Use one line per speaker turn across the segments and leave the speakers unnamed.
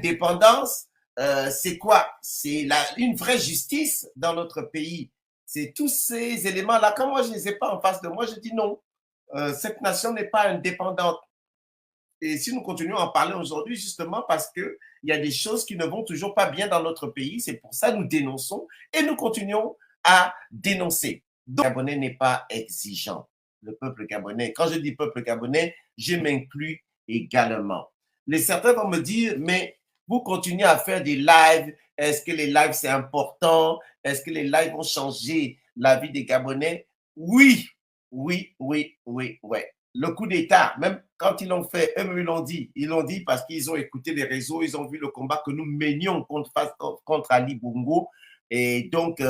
l'indépendance, c'est quoi? C'est une vraie justice dans notre pays. C'est tous ces éléments-là. Quand moi, je ne les ai pas en face de moi, je dis non. Cette nation n'est pas indépendante. Et si nous continuons à en parler aujourd'hui, justement parce qu'il y a des choses qui ne vont toujours pas bien dans notre pays, c'est pour ça que nous dénonçons et nous continuons à dénoncer. Donc, le Gabonais n'est pas exigeant. Le peuple gabonais, quand je dis peuple gabonais, je m'inclus également. Certains vont me dire, mais vous continuez à faire des lives, est-ce que les lives c'est important? Est-ce que les lives vont changer la vie des Gabonais? Oui, oui, oui, oui, oui. Le coup d'État, même quand ils l'ont fait, eux ils l'ont dit parce qu'ils ont écouté les réseaux, ils ont vu le combat que nous menions contre Ali Bongo. Et donc,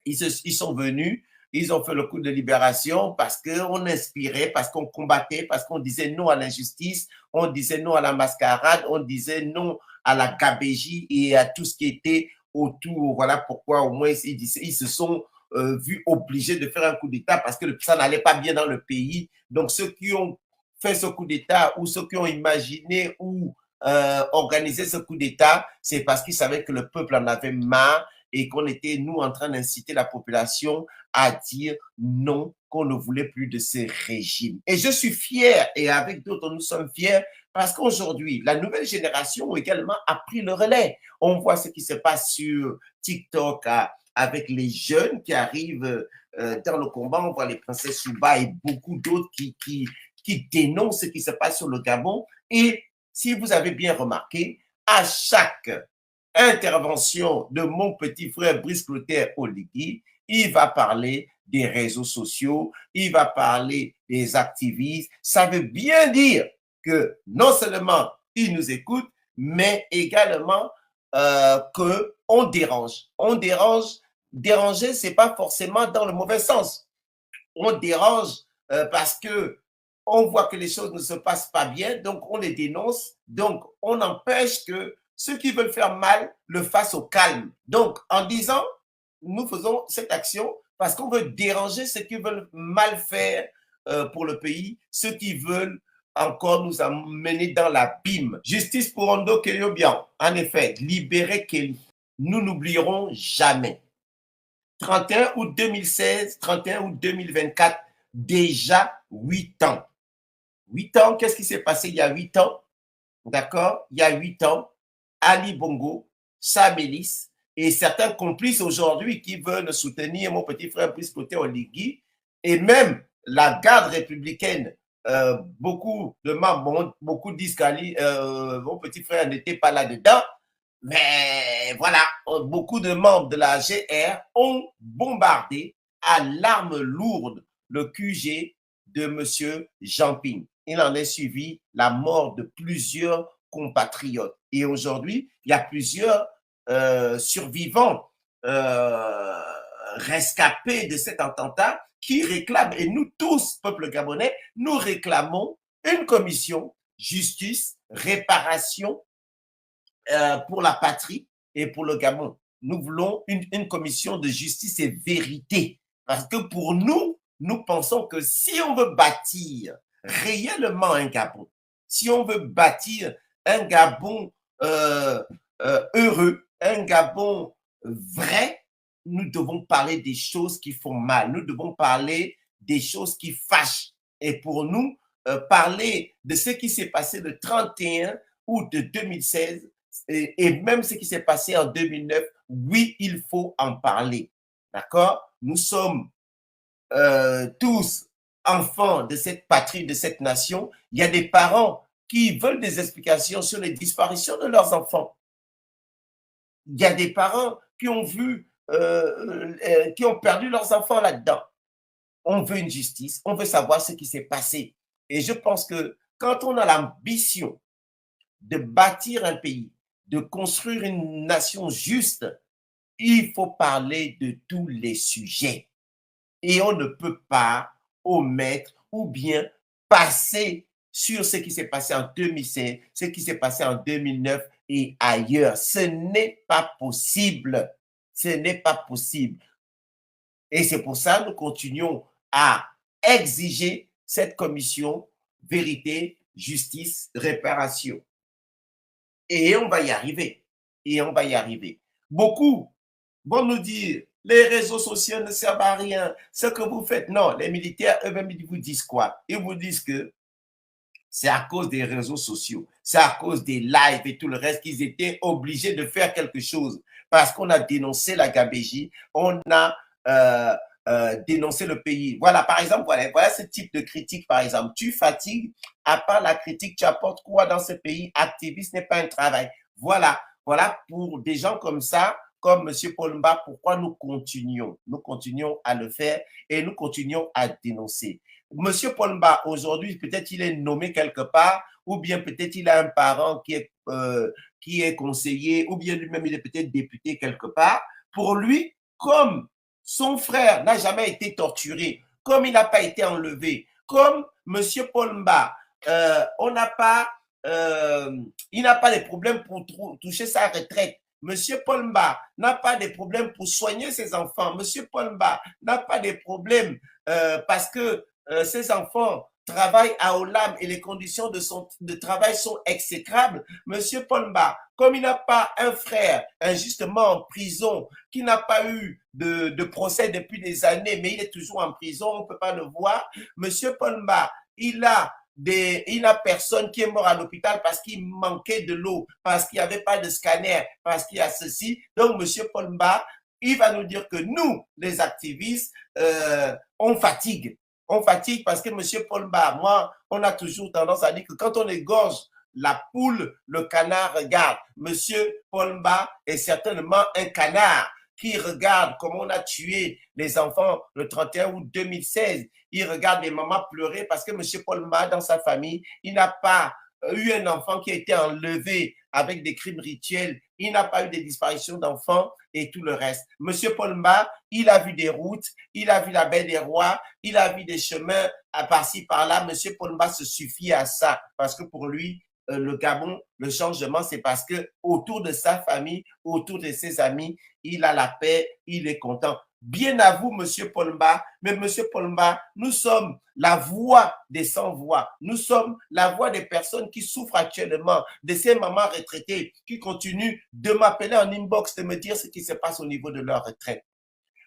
ils sont venus, ils ont fait le coup de libération parce qu'on inspirait, parce qu'on combattait, parce qu'on disait non à l'injustice, on disait non à la mascarade, on disait non à la gabégie et à tout ce qui était autour. Voilà pourquoi au moins ils se sont vus obligés de faire un coup d'État parce que ça n'allait pas bien dans le pays. Donc ceux qui ont fait ce coup d'État ou ceux qui ont imaginé ou organisé ce coup d'État, c'est parce qu'ils savaient que le peuple en avait marre et qu'on était, nous, en train d'inciter la population à dire non, qu'on ne voulait plus de ce régime. Et je suis fier, et avec d'autres, nous sommes fiers, parce qu'aujourd'hui, la nouvelle génération également a pris le relais. On voit ce qui se passe sur TikTok avec les jeunes qui arrivent dans le combat. On voit les princesses Souba et beaucoup d'autres qui dénoncent ce qui se passe sur le Gabon. Et si vous avez bien remarqué, à chaque intervention de mon petit frère Brice Clotaire Oligui, il va parler des réseaux sociaux, il va parler des activistes. Ça veut bien dire que non seulement il nous écoute, mais également qu'on dérange. On dérange. Déranger, ce n'est pas forcément dans le mauvais sens. On dérange parce que on voit que les choses ne se passent pas bien, donc on les dénonce, donc on empêche que ceux qui veulent faire mal le fassent au calme. Donc, en disant, nous faisons cette action parce qu'on veut déranger ceux qui veulent mal faire pour le pays, ceux qui veulent encore nous emmener dans l'abîme. Justice pour Ondo Keliobian. En effet, libérer Kelly. Nous n'oublierons jamais. 31 août 2016, 31 août 2024, déjà 8 ans. 8 ans, qu'est-ce qui s'est passé il y a 8 ans? D'accord? Il y a 8 ans, Ali Bongo, Samélis et certains complices aujourd'hui qui veulent soutenir mon petit frère Brice Clotaire Oligui et même la garde républicaine. Beaucoup de membres, beaucoup disent qu'Ali, mon petit frère n'était pas là-dedans. Mais voilà, beaucoup de membres de la GR ont bombardé à l'arme lourde le QG de M. Jean-Ping. Il en est suivi la mort de plusieurs compatriotes. Et aujourd'hui, il y a plusieurs survivants rescapés de cet attentat qui réclament, et nous tous, peuple gabonais, nous réclamons une commission, justice, réparation pour la patrie et pour le Gabon. Nous voulons une commission de justice et vérité. Parce que pour nous, nous pensons que si on veut bâtir réellement un Gabon, si on veut bâtir un Gabon heureux, un Gabon vrai, nous devons parler des choses qui font mal. Nous devons parler des choses qui fâchent. Et pour nous, parler de ce qui s'est passé le 31 août de 2016 et même ce qui s'est passé en 2009, oui, il faut en parler. D'accord? Nous sommes tous enfants de cette patrie, de cette nation. Il y a des parents qui veulent des explications sur les disparitions de leurs enfants. Il y a des parents qui ont vu, qui ont perdu leurs enfants là-dedans. On veut une justice, on veut savoir ce qui s'est passé. Et je pense que quand on a l'ambition de bâtir un pays, de construire une nation juste, il faut parler de tous les sujets. Et on ne peut pas omettre ou bien passer sur ce qui s'est passé en 2016, ce qui s'est passé en 2009 et ailleurs. Ce n'est pas possible. Ce n'est pas possible. Et c'est pour ça que nous continuons à exiger cette commission vérité, justice, réparation. Et on va y arriver. Et on va y arriver. Beaucoup vont nous dire, les réseaux sociaux ne servent à rien, ce que vous faites. Non, les militaires eux-mêmes, ils vous disent quoi? Ils vous disent que c'est à cause des réseaux sociaux, c'est à cause des lives et tout le reste qu'ils étaient obligés de faire quelque chose parce qu'on a dénoncé la gabégie, on a dénoncé le pays. Voilà, par exemple, voilà ce type de critique, par exemple. Tu fatigues, à part la critique, tu apportes quoi dans ce pays? Activiste n'est pas un travail. Voilà, voilà pour des gens comme ça, comme M. Paul-Mba, pourquoi nous continuons. Nous continuons à le faire et nous continuons à dénoncer. Monsieur Paul-Mba, aujourd'hui, peut-être il est nommé quelque part, ou bien peut-être il a un parent qui est conseiller, ou bien lui-même il est peut-être député quelque part. Pour lui, comme son frère n'a jamais été torturé, comme il n'a pas été enlevé, comme Monsieur Paul-Mba, on n'a pas, il n'a pas de problème pour toucher sa retraite. Monsieur Paul-Mba n'a pas de problème pour soigner ses enfants. Monsieur Paul-Mba n'a pas de problème parce que ces enfants travaillent à Olam et les conditions de travail sont exécrables. Monsieur Paul-Mba, comme il n'a pas un frère injustement en prison, qui n'a pas eu de procès depuis des années, mais il est toujours en prison, on ne peut pas le voir. Monsieur Paul-Mba, il n'a personne qui est mort à l'hôpital parce qu'il manquait de l'eau, parce qu'il n'y avait pas de scanner, parce qu'il y a ceci. Donc, Monsieur Paul-Mba, il va nous dire que nous, les activistes, on fatigue. On fatigue parce que M. Paul-Mba, moi, on a toujours tendance à dire que quand on égorge la poule, le canard regarde. M. Paul-Mba est certainement un canard qui regarde comment on a tué les enfants le 31 août 2016. Il regarde les mamans pleurer parce que M. Paul-Mba, dans sa famille, il n'a pas eu un enfant qui a été enlevé avec des crimes rituels. Il n'a pas eu de disparition d'enfants et tout le reste. Monsieur Paul-Mba, il a vu des routes, il a vu la baie des rois, il a vu des chemins à par-ci, par-là. Monsieur Paul-Mba se suffit à ça parce que pour lui, le Gabon, le changement, c'est parce que autour de sa famille, autour de ses amis, il a la paix, il est content. Bien à vous, Monsieur Paul-Mba, mais Monsieur Paul-Mba, nous sommes la voix des sans-voix. Nous sommes la voix des personnes qui souffrent actuellement, de ces mamans retraitées qui continuent de m'appeler en inbox, de me dire ce qui se passe au niveau de leur retraite.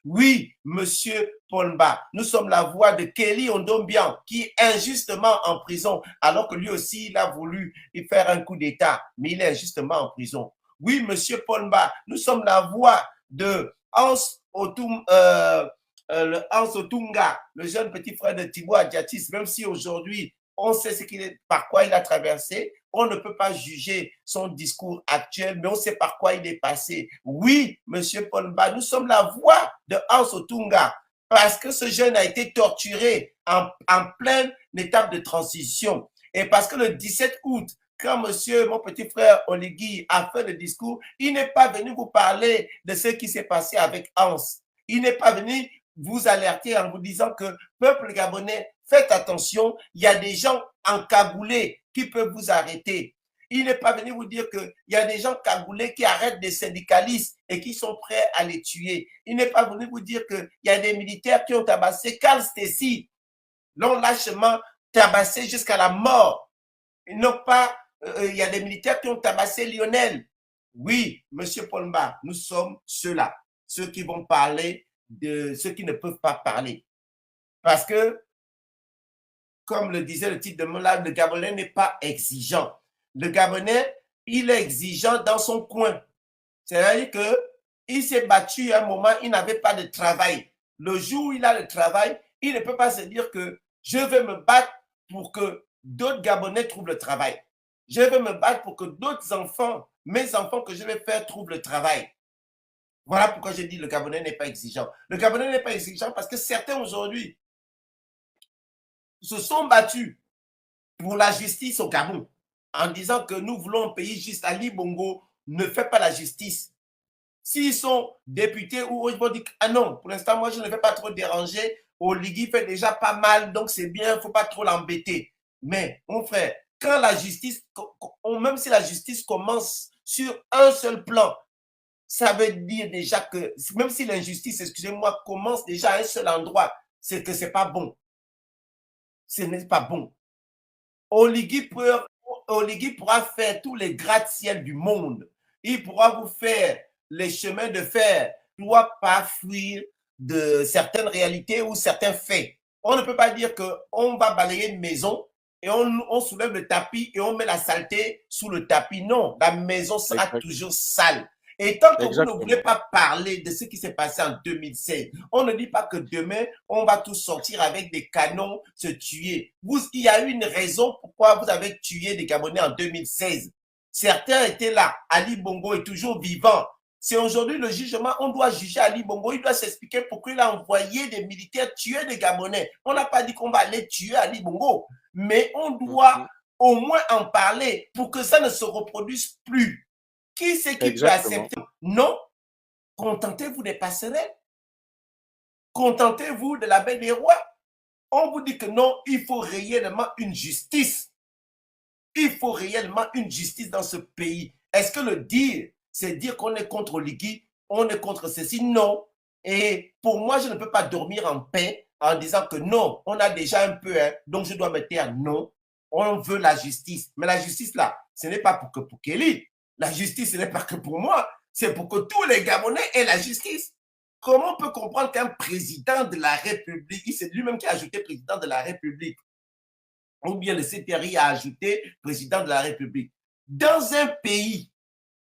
Oui, Monsieur Paul-Mba, nous sommes la voix de Kelly Ondombian, qui est injustement en prison, alors que lui aussi, il a voulu y faire un coup d'État, mais il est injustement en prison. Oui, Monsieur Paul-Mba, nous sommes la voix de Hans Otunga, le jeune petit frère de Thibaut Adjatis, même si aujourd'hui, on sait par quoi il a traversé, on ne peut pas juger son discours actuel, mais on sait par quoi il est passé. Oui, Monsieur Paul-Mba, nous sommes la voix de Hans Otunga, parce que ce jeune a été torturé en pleine étape de transition. Et parce que le 17 août, quand mon petit frère Oligui a fait le discours, il n'est pas venu vous parler de ce qui s'est passé avec Hans. Il n'est pas venu vous alerter en vous disant que, peuple gabonais, faites attention, il y a des gens encagoulés qui peuvent vous arrêter. Il n'est pas venu vous dire qu'il y a des gens cagoulés qui arrêtent des syndicalistes et qui sont prêts à les tuer. Il n'est pas venu vous dire qu'il y a des militaires qui ont tabassé Carl Stacey, l'ont lâchement tabassé jusqu'à la mort. Ils n'ont pas, il y a des militaires qui ont tabassé Lionel. Oui, Monsieur Paul-Mba, nous sommes ceux-là, ceux qui vont parler de ceux qui ne peuvent pas parler. Parce que, comme le disait le titre de mon livre, le Gabonais n'est pas exigeant. Le Gabonais, il est exigeant dans son coin. C'est-à-dire qu'il s'est battu à un moment, il n'avait pas de travail. Le jour où il a le travail, il ne peut pas se dire que je vais me battre pour que d'autres Gabonais trouvent le travail. Je vais me battre pour que d'autres enfants, mes enfants que je vais faire, trouvent le travail. Voilà pourquoi je dis le Gabonais n'est pas exigeant. Le Gabonais n'est pas exigeant parce que certains aujourd'hui se sont battus pour la justice au Gabon en disant que nous voulons un pays juste. Ali Bongo ne fait pas la justice. S'ils sont députés ou ils vont dire ah non, pour l'instant, moi, je ne vais pas trop déranger. Oligui fait déjà pas mal, donc c'est bien, il ne faut pas trop l'embêter. Mais, mon frère, quand la justice, même si la justice commence sur un seul plan, ça veut dire déjà que, même si l'injustice, excusez-moi, commence déjà à un seul endroit, c'est que ce n'est pas bon. Ce n'est pas bon. Oligui peut Oligui pourra faire tous les gratte-ciel du monde. Il pourra vous faire les chemins de fer. Il ne doit pas fuir de certaines réalités ou certains faits. On ne peut pas dire qu'on va balayer une maison et on soulève le tapis et on met la saleté sous le tapis. Non, la maison sera toujours sale. Et tant que vous ne voulez pas parler de ce qui s'est passé en 2016, on ne dit pas que demain, on va tous sortir avec des canons, se tuer. Il y a eu une raison pourquoi vous avez tué des Gabonais en 2016. Certains étaient là. Ali Bongo est toujours vivant. C'est aujourd'hui le jugement. On doit juger Ali Bongo. Il doit s'expliquer pourquoi il a envoyé des militaires tuer des Gabonais. On n'a pas dit qu'on va aller tuer Ali Bongo. Mais on doit au moins en parler pour que ça ne se reproduise plus. Qui c'est qui peut accepter? Non. Contentez-vous des passerelles. Contentez-vous de la baie des rois. On vous dit que non, il faut réellement une justice. Il faut réellement une justice dans ce pays. Est-ce que le dire, c'est dire qu'on est contre Oligui, on est contre ceci? Non. Et pour moi, je ne peux pas dormir en paix en disant que non, on a déjà un peu, donc je dois me taire. Non, on veut la justice. Mais la justice, là, ce n'est pas pour Kelly. La justice, ce n'est pas que pour moi. C'est pour que tous les Gabonais aient la justice. Comment on peut comprendre qu'un président de la République, c'est lui-même qui a ajouté président de la République, ou bien le CTRI a ajouté président de la République, dans un pays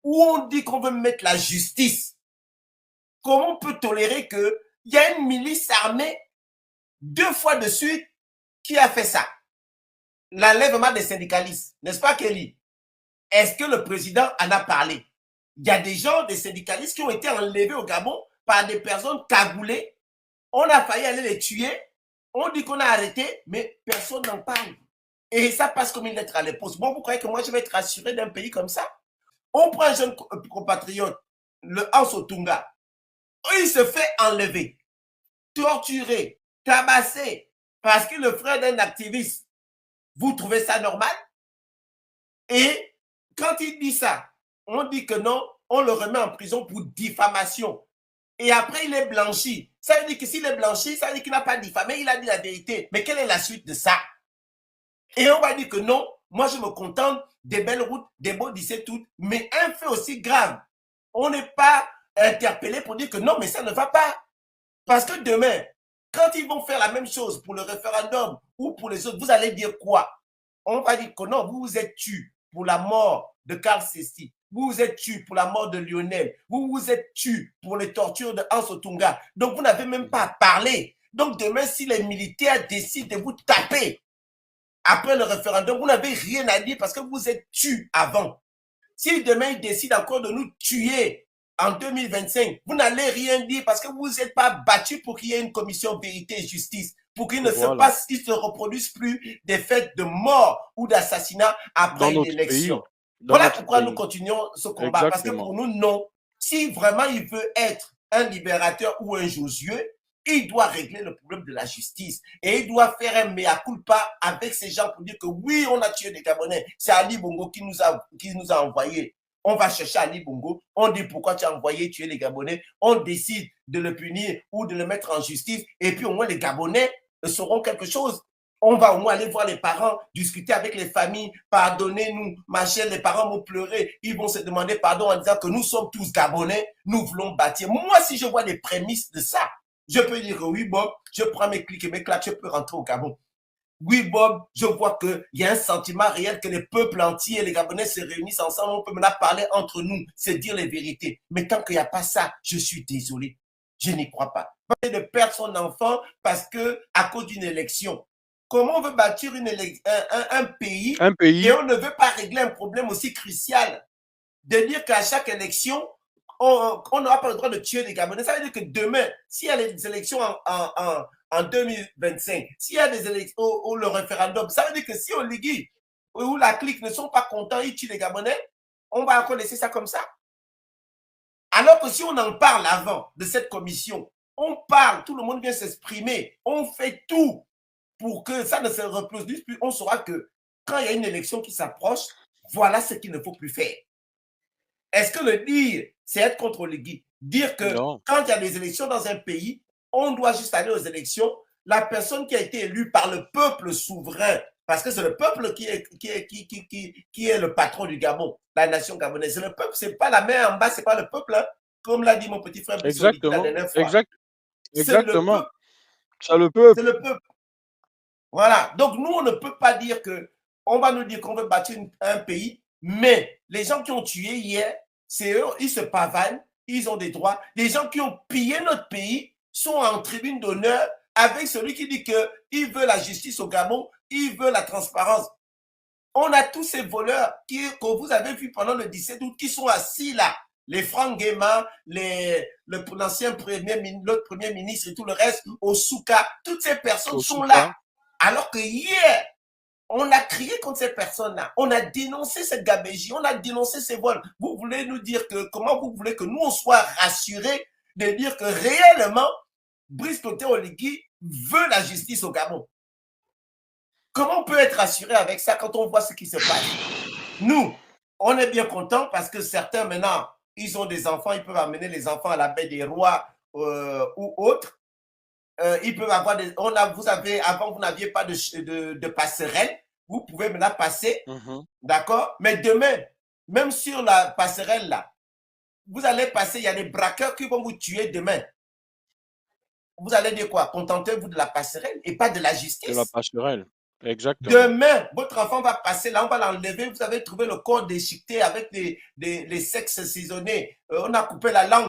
où on dit qu'on veut mettre la justice, comment on peut tolérer qu'il y a une milice armée 2 fois de suite qui a fait ça? L'enlèvement des syndicalistes, n'est-ce pas, Kelly? Est-ce que le président en a parlé? Il y a des gens, des syndicalistes qui ont été enlevés au Gabon par des personnes cagoulées. On a failli aller les tuer. On dit qu'on a arrêté, mais personne n'en parle. Et ça passe comme une lettre à l'épouse. Bon, vous croyez que moi, je vais être rassuré d'un pays comme ça? On prend un jeune compatriote, le Hans Otunga. Il se fait enlever, torturer, tabasser, parce que le frère d'un activiste. Vous trouvez ça normal? Et quand il dit ça, on dit que non, on le remet en prison pour diffamation. Et après, il est blanchi. Ça veut dire que s'il est blanchi, ça veut dire qu'il n'a pas diffamé, il a dit la vérité. Mais quelle est la suite de ça? Et on va dire que non, moi je me contente des belles routes, des beaux 17 août, mais un fait aussi grave. On n'est pas interpellé pour dire que non, mais ça ne va pas. Parce que demain, quand ils vont faire la même chose pour le référendum ou pour les autres, vous allez dire quoi? On va dire que non, vous vous êtes tué pour la mort de Karl Sessi. Vous vous êtes tué pour la mort de Lionel. Vous vous êtes tué pour les tortures de Hans Otunga. Donc, vous n'avez même pas à parler. Donc, demain, si les militaires décident de vous taper après le référendum, vous n'avez rien à dire parce que vous êtes tué avant. Si demain, ils décident encore de nous tuer en 2025, vous n'allez rien dire parce que vous n'êtes pas battu pour qu'il y ait une commission vérité et justice, pour qu'il ne se reproduise plus des faits de mort ou d'assassinat après une élection. Voilà pourquoi nous continuons ce combat. Exactement. Parce que pour nous, non. Si vraiment il veut être un libérateur ou un Josué, il doit régler le problème de la justice. Et il doit faire un mea culpa avec ces gens pour dire que oui, on a tué des Gabonais. C'est Ali Bongo qui nous a envoyés. On va chercher Ali Bongo. On dit pourquoi tu as envoyé tuer les Gabonais. On décide de le punir ou de le mettre en justice. Et puis au moins les Gabonais sauront quelque chose. On va au moins aller voir les parents, discuter avec les familles, pardonnez-nous, ma chère, les parents vont pleurer, ils vont se demander pardon en disant que nous sommes tous Gabonais, nous voulons bâtir. Moi, si je vois les prémices de ça, je peux dire oui, Bob, je prends mes clics et mes claques, je peux rentrer au Gabon. Oui, Bob, je vois qu'il y a un sentiment réel que les peuples entiers et les Gabonais se réunissent ensemble, on peut maintenant parler entre nous, c'est dire les vérités. Mais tant qu'il n'y a pas ça, je suis désolé, je n'y crois pas. De perdre son enfant parce que à cause d'une élection. Comment on veut bâtir un pays et on ne veut pas régler un problème aussi crucial de dire qu'à chaque élection, on n'aura pas le droit de tuer les Gabonais. Ça veut dire que demain, s'il y a des élections en 2025, s'il y a des élections ou le référendum, ça veut dire que si Oligui ou la clique ne sont pas contents, ils tuent les Gabonais, on va encore laisser ça comme ça. Alors que si on en parle avant de cette commission, on parle, tout le monde vient s'exprimer, on fait tout pour que ça ne se reproduise plus, on saura que quand il y a une élection qui s'approche, voilà ce qu'il ne faut plus faire. Est-ce que le dire, c'est être contre Oligui? Dire que quand il y a des élections dans un pays, on doit juste aller aux élections. La personne qui a été élue par le peuple souverain, Parce que c'est le peuple qui est le patron du Gabon, la nation gabonaise. C'est le peuple, c'est pas la main en bas, c'est pas le peuple, hein, comme l'a dit mon petit frère Bissoli la
Exactement,
dernière fois. C'est le
exactement.
peuple,
C'est le
c'est
peuple.
le peuple. Voilà. Donc, nous, on ne peut pas dire que, on va nous dire qu'on veut bâtir un pays, mais les gens qui ont tué hier, c'est eux, ils se pavanent, ils ont des droits. Les gens qui ont pillé notre pays sont en tribune d'honneur avec celui qui dit qu'il veut la justice au Gabon, il veut la transparence. On a tous ces voleurs que vous avez vus pendant le 17 août qui sont assis là. Les Franck Guéma, l'ancien l'autre premier ministre et tout le reste, au Souka, toutes ces personnes sont là. Alors que hier, on a crié contre ces personnes-là. On a dénoncé cette gabégie, on a dénoncé ces vols. Vous voulez nous dire que, comment vous voulez que nous, on soit rassurés de dire que réellement, Brice Clotaire Oligui veut la justice au Gabon? Comment on peut être rassuré avec ça quand on voit ce qui se passe? Nous, on est bien contents parce que certains, maintenant, ils ont des enfants, ils peuvent amener les enfants à la baie des Rois ou autre. Ils peuvent avoir des. Vous avez, avant, vous n'aviez pas de passerelle. Vous pouvez maintenant passer. D'accord? Mais demain, même sur la passerelle là, vous allez passer, il y a des braqueurs qui vont vous tuer demain. Vous allez dire quoi? Contentez-vous de la passerelle et pas de la justice.
De la passerelle. Exactement.
Demain, votre enfant va passer là, on va l'enlever. Vous avez trouvé le corps déchiqueté avec les sexes saisonnés. On a coupé la langue.